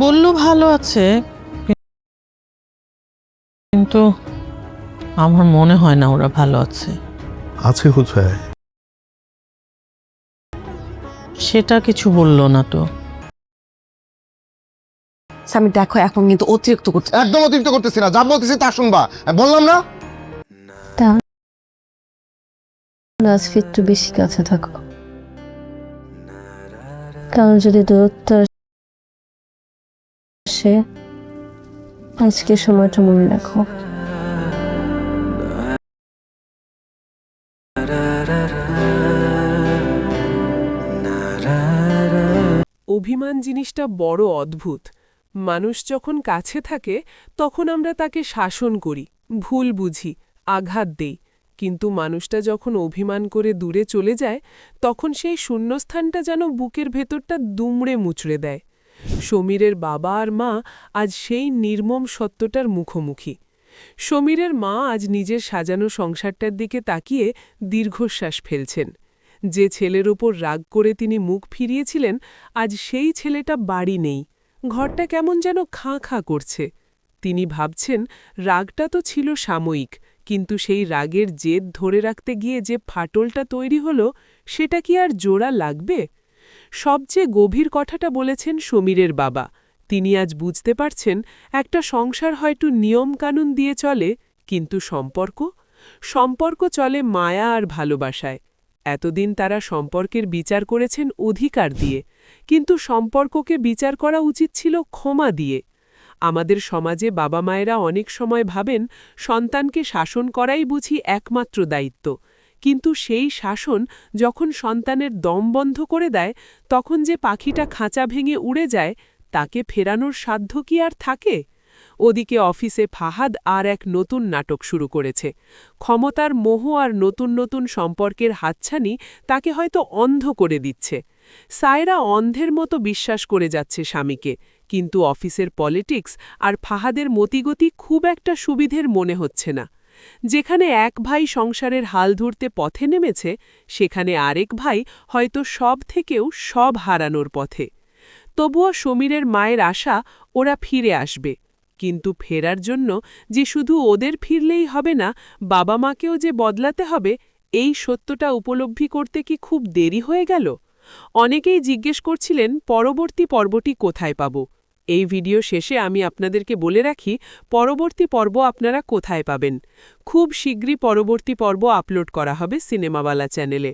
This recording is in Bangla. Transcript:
বলল ভালো আছে, কিন্তু আমার মনে হয় না ওরা ভালো আছে। আছে কোথায়? সেটা কিছু বললো না তো। স্বামী দেখো এখন কিন্তু অতিরিক্ত করছে। একদম অতিরিক্ত করতেছি না, যা বলতেছি তা শুনবা। বললাম না? আজকে একটু বেশি কাছে থাকো, কারণ যদি দূরত্ব আসে আজকে সময়টা মনে রাখো। অভিমান জিনিসটা বড় অদ্ভুত। মানুষ যখন কাছে থাকে তখন আমরা তাকে শাসন করি, ভুল বুঝি, আঘাত দেই, কিন্তু মানুষটা যখন অভিমান করে দূরে চলে যায় তখন সেই শূন্যস্থানটা যেন বুকের ভেতরটা দুমড়ে মুচড়ে দেয়। সমীরের বাবা আর মা আজ সেই নির্মম সত্যটার মুখোমুখি। সমীরের মা আজ নিজের সাজানো সংসারটার দিকে তাকিয়ে দীর্ঘশ্বাস ফেলছেন। যে ছেলের ওপর রাগ করে তিনি মুখ ফিরিয়েছিলেন, আজ সেই ছেলেটা বাড়ি নেই, ঘরটা কেমন যেন খাঁ খাঁ করছে। তিনি ভাবছেন রাগটা তো ছিল সাময়িক, কিন্তু সেই রাগের জেদ ধরে রাখতে গিয়ে যে ফাটলটা তৈরি হলো সেটা কি আর জোড়া লাগবে? সবচেয়ে গভীর কথাটা বলেছেন সমীরের বাবা। তিনি আজ বুঝতে পারছেন একটা সংসার হয়তো নিয়মকানুন দিয়ে চলে, কিন্তু সম্পর্ক চলে মায়া আর ভালোবাসায়। এতদিন তারা সম্পর্কের বিচার করেছেন অধিকার দিয়ে, কিন্তু সম্পর্ককে বিচার করা উচিত ছিল ক্ষমা দিয়ে। আমাদের সমাজে বাবা মায়েরা অনেক সময় ভাবেন সন্তানকে শাসন করাই বুঝি একমাত্র দায়িত্ব, কিন্তু সেই শাসন যখন সন্তানের দম বন্ধ করে দেয়, তখন যে পাখিটা খাঁচা ভেঙে উড়ে যায় তাকে ফেরানোর সাধ্য কি আর থাকে? ওদিকে অফিসে ফাহাদ আর এক নতুন নাটক শুরু করেছে। ক্ষমতার মোহ আর নতুন নতুন সম্পর্কের হাতছানি তাকে হয়তো অন্ধ করে দিচ্ছে। সায়রা অন্ধের মতো বিশ্বাস করে যাচ্ছে স্বামীকে, কিন্তু অফিসের পলিটিক্স আর ফাহাদের মতিগতি খুব একটা সুবিধের মনে হচ্ছে না। যেখানে এক ভাই সংসারের হাল ধরতে পথে নেমেছে, সেখানে আরেক ভাই হয়তো সব থেকেও সব হারানোর পথে। তবুও সমীরের মায়ের আশা ওরা ফিরে আসবে, কিন্তু ফেরার জন্য যে শুধু ওদের ফিরলেই হবে না, বাবা মাকেও যে বদলাতে হবে, এই সত্যটা উপলব্ধি করতে কি খুব দেরি হয়ে গেল? অনেকেই জিজ্ঞেস করছিলেন পরবর্তী পর্বটি কোথায় পাব। এই ভিডিও শেষে আমি আপনাদেরকে বলে রাখি পরবর্তী পর্ব আপনারা কোথায় পাবেন। খুব শীঘ্রই পরবর্তী পর্ব আপলোড করা হবে সিনেমাওয়ালা চ্যানেলে।